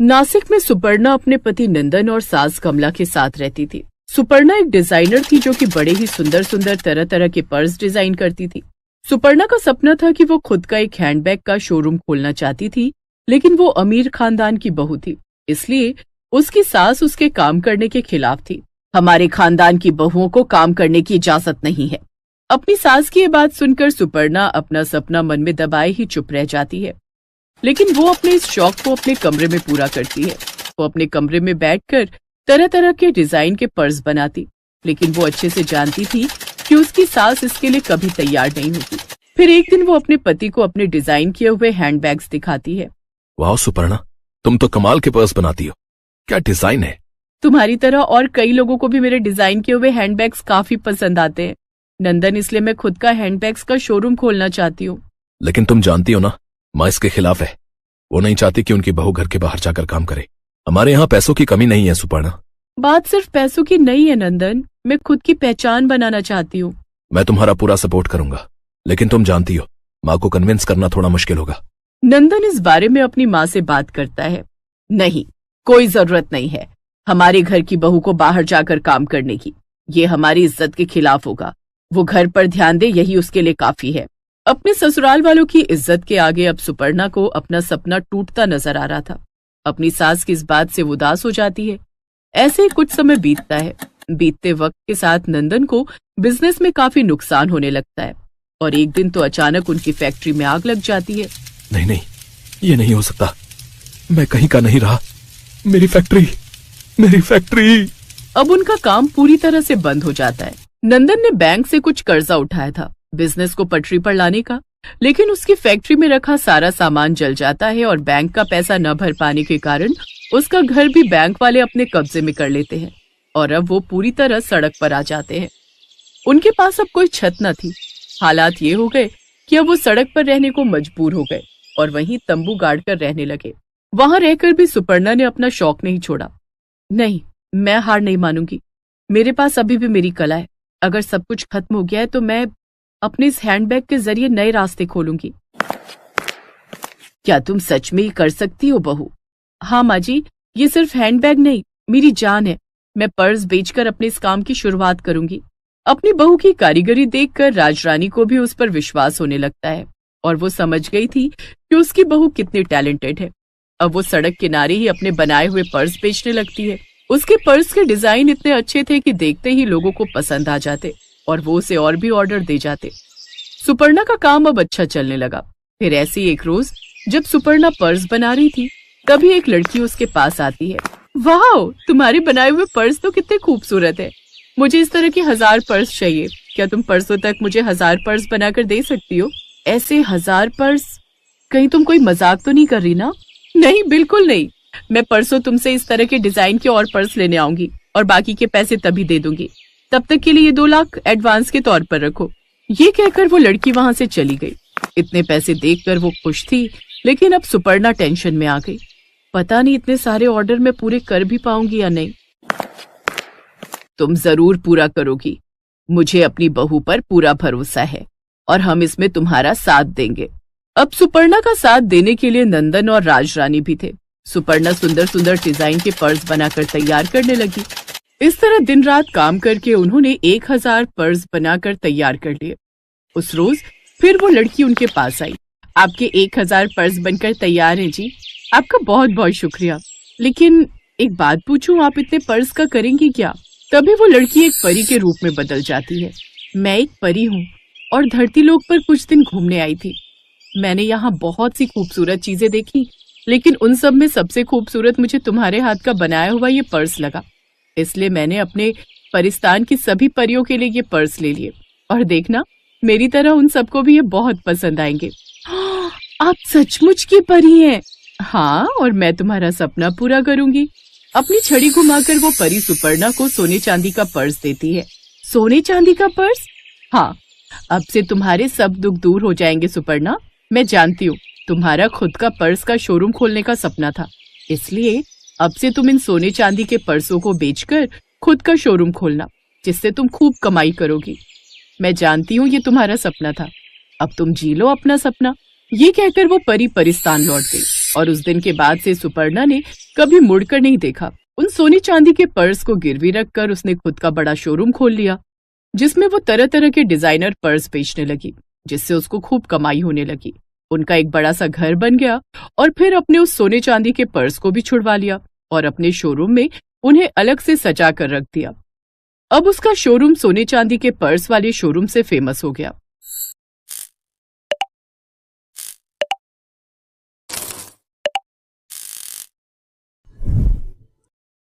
नासिक में सुपर्णा अपने पति नंदन और सास कमला के साथ रहती थी। सुपर्णा एक डिजाइनर थी जो कि बड़े ही सुंदर सुंदर तरह तरह के पर्स डिजाइन करती थी। सुपर्णा का सपना था कि वो खुद का एक हैंडबैग का शोरूम खोलना चाहती थी, लेकिन वो अमीर खानदान की बहू थी, इसलिए उसकी सास उसके काम करने के खिलाफ थी। हमारे खानदान की बहुओं को काम करने की इजाजत नहीं है। अपनी सास की ये बात सुनकर सुपर्णा अपना सपना मन में दबाए ही चुप रह जाती है, लेकिन वो अपने इस शौक को अपने कमरे में पूरा करती है। वो अपने कमरे में बैठकर तरह तरह के डिजाइन के पर्स बनाती, लेकिन वो अच्छे से जानती थी कि उसकी सास इसके लिए कभी तैयार नहीं होती। फिर एक दिन वो अपने पति को अपने डिजाइन किए हुए हैंडबैग्स दिखाती है। वाह सुपर्णा, तुम तो कमाल के पर्स बनाती हो, क्या डिजाइन है। तुम्हारी तरह और कई लोगों को भी मेरे डिजाइन किए हुए हैंडबैग्स काफी पसंद आते हैं नंदन, इसलिए मैं खुद का हैंडबैग्स का शोरूम खोलना चाहती हूँ। लेकिन तुम जानती हो ना, माँ इसके खिलाफ है। वो नहीं चाहती कि उनकी बहू घर के बाहर जाकर काम करे। हमारे यहाँ पैसों की कमी नहीं है सुपर्णा। बात सिर्फ पैसों की नहीं है नंदन, मैं खुद की पहचान बनाना चाहती हूँ। मैं तुम्हारा पूरा सपोर्ट करूंगा, लेकिन तुम जानती हो माँ को कन्विंस करना थोड़ा मुश्किल होगा। नंदन इस बारे में अपनी माँ से बात करता है। नहीं, कोई जरूरत नहीं है हमारे घर की बहू को बाहर जाकर काम करने की। ये हमारी इज्जत के खिलाफ होगा। वो घर पर ध्यान दे, यही उसके लिए काफी है। अपने ससुराल वालों की इज्जत के आगे अब सुपर्णा को अपना सपना टूटता नजर आ रहा था। अपनी सास की इस बात से उदास हो जाती है। ऐसे ही कुछ समय बीतता है। बीतते वक्त के साथ नंदन को बिजनेस में काफी नुकसान होने लगता है और एक दिन तो अचानक उनकी फैक्ट्री में आग लग जाती है। नहीं नहीं, ये नहीं हो सकता। मैं कहीं का नहीं रहा। मेरी फैक्ट्री। अब उनका काम पूरी तरह से बंद हो जाता है। नंदन ने बैंक से कुछ कर्जा उठाया था बिजनेस को पटरी पर लाने का, लेकिन उसकी फैक्ट्री में रखा सारा सामान जल जाता है और बैंक का पैसा न भर पाने के कारण उसका घर भी बैंक वाले अपने कब्जे में कर लेते हैं और अब वो पूरी तरह सड़क पर आ जाते हैं। उनके पास अब कोई छत न थी। हालात ये हो गए कि अब वो सड़क पर रहने को मजबूर हो गए और वहीं तंबू गाड़ कर रहने लगे। वहां रहकर भी सुपर्णा ने अपना शौक नहीं छोड़ा। नहीं, मैं हार नहीं मानूंगी। मेरे पास अभी भी मेरी कला है। अगर सब कुछ खत्म हो गया है तो मैं अपने इस हैंडबैग के जरिए नए रास्ते खोलूंगी। क्या तुम सच में ही कर सकती हो बहू? हाँ माँ जी, ये सिर्फ हैंडबैग नहीं, मेरी जान है। मैं पर्स बेचकर अपने इस काम की शुरुआत करूंगी। अपनी बहू की कारीगरी देखकर राजरानी को भी उस पर विश्वास होने लगता है और वो समझ गई थी कि उसकी बहू कितनी टैलेंटेड है। अब वो सड़क किनारे ही अपने बनाए हुए पर्स बेचने लगती है। उसके पर्स के डिजाइन इतने अच्छे थे कि देखते ही लोगों को पसंद आ जाते और वो उसे और भी ऑर्डर दे जाते। सुपर्णा का काम अब अच्छा चलने लगा। फिर ऐसी एक रोज जब सुपर्णा पर्स बना रही थी, तभी एक लड़की उसके पास आती है। वाह, तुम्हारे बनाए हुए पर्स तो कितने खूबसूरत है। मुझे इस तरह के 1000 पर्स चाहिए। क्या तुम परसों तक मुझे 1000 पर्स बनाकर दे सकती हो? ऐसे 1000 पर्स? कहीं तुम कोई मजाक तो नहीं कर रही ना? नहीं, बिल्कुल नहीं। मैं परसों तुमसे इस तरह के डिजाइन के और पर्स लेने आऊंगी और बाकी के पैसे तभी दे दूंगी। तब तक के लिए ये 2 लाख एडवांस के तौर पर रखो। ये कहकर वो लड़की वहां से चली गई। इतने पैसे देखकर वो खुश थी, लेकिन अब सुपर्णा टेंशन में आ गई। पता नहीं इतने सारे ऑर्डर मैं पूरे कर भी पाऊंगी या नहीं। तुम जरूर पूरा करोगी। मुझे अपनी बहू पर पूरा भरोसा है और हम इसमें तुम्हारा साथ देंगे। अब सुपर्णा का साथ देने के लिए नंदन और राजरानी भी थे। सुपर्णा सुंदर सुंदर डिजाइन के पर्स बनाकर तैयार करने लगी। इस तरह दिन रात काम करके उन्होंने 1000 पर्स बनाकर तैयार कर लिए। उस रोज फिर वो लड़की उनके पास आई। आपके 1000 पर्स बनकर तैयार हैं जी। आपका बहुत बहुत शुक्रिया। लेकिन एक बात पूछूं, आप इतने पर्स का करेंगी क्या? तभी वो लड़की एक परी के रूप में बदल जाती है। मैं एक परी हूँ और धरती लोक पर कुछ दिन घूमने आई थी। मैंने यहाँ बहुत सी खूबसूरत चीजें देखी, लेकिन उन सब में सबसे खूबसूरत मुझे तुम्हारे हाथ का बनाया हुआ ये पर्स लगा। इसलिए मैंने अपने परिस्तान की सभी परियों के लिए ये पर्स ले लिए और देखना, मेरी तरह उन सबको भी ये बहुत पसंद आएंगे। आप सचमुच की परी हैं? हाँ, और मैं तुम्हारा सपना पूरा करूंगी। अपनी छड़ी घुमाकर वो परी सुपर्णा को सोने चांदी का पर्स देती है। सोने चांदी का पर्स? हाँ, अब से तुम्हारे सब दुख दूर हो जाएंगे सुपर्णा। मैं जानती हूँ तुम्हारा खुद का पर्स का शोरूम खोलने का सपना था, इसलिए अब से तुम इन सोने चांदी के पर्सों को बेचकर खुद का शोरूम खोलना, जिससे तुम खूब कमाई करोगी। मैं जानती हूँ ये तुम्हारा सपना था, अब तुम जी लो अपना सपना। ये कहकर वो परी परिस्तान लौट गई और उस दिन के बाद से सुपर्णा ने कभी मुड़कर नहीं देखा। उन सोने चांदी के पर्स को गिरवी रखकर उसने खुद का बड़ा शोरूम खोल लिया, जिसमें वो तरह तरह के डिजाइनर पर्स बेचने लगी, जिससे उसको खूब कमाई होने लगी। उनका एक बड़ा सा घर बन गया और फिर अपने उस सोने चांदी के पर्स को भी छुड़वा लिया और अपने शोरूम में उन्हें अलग से सजा कर रख दिया। अब उसका शोरूम सोने चांदी के पर्स वाले शोरूम से फेमस हो गया।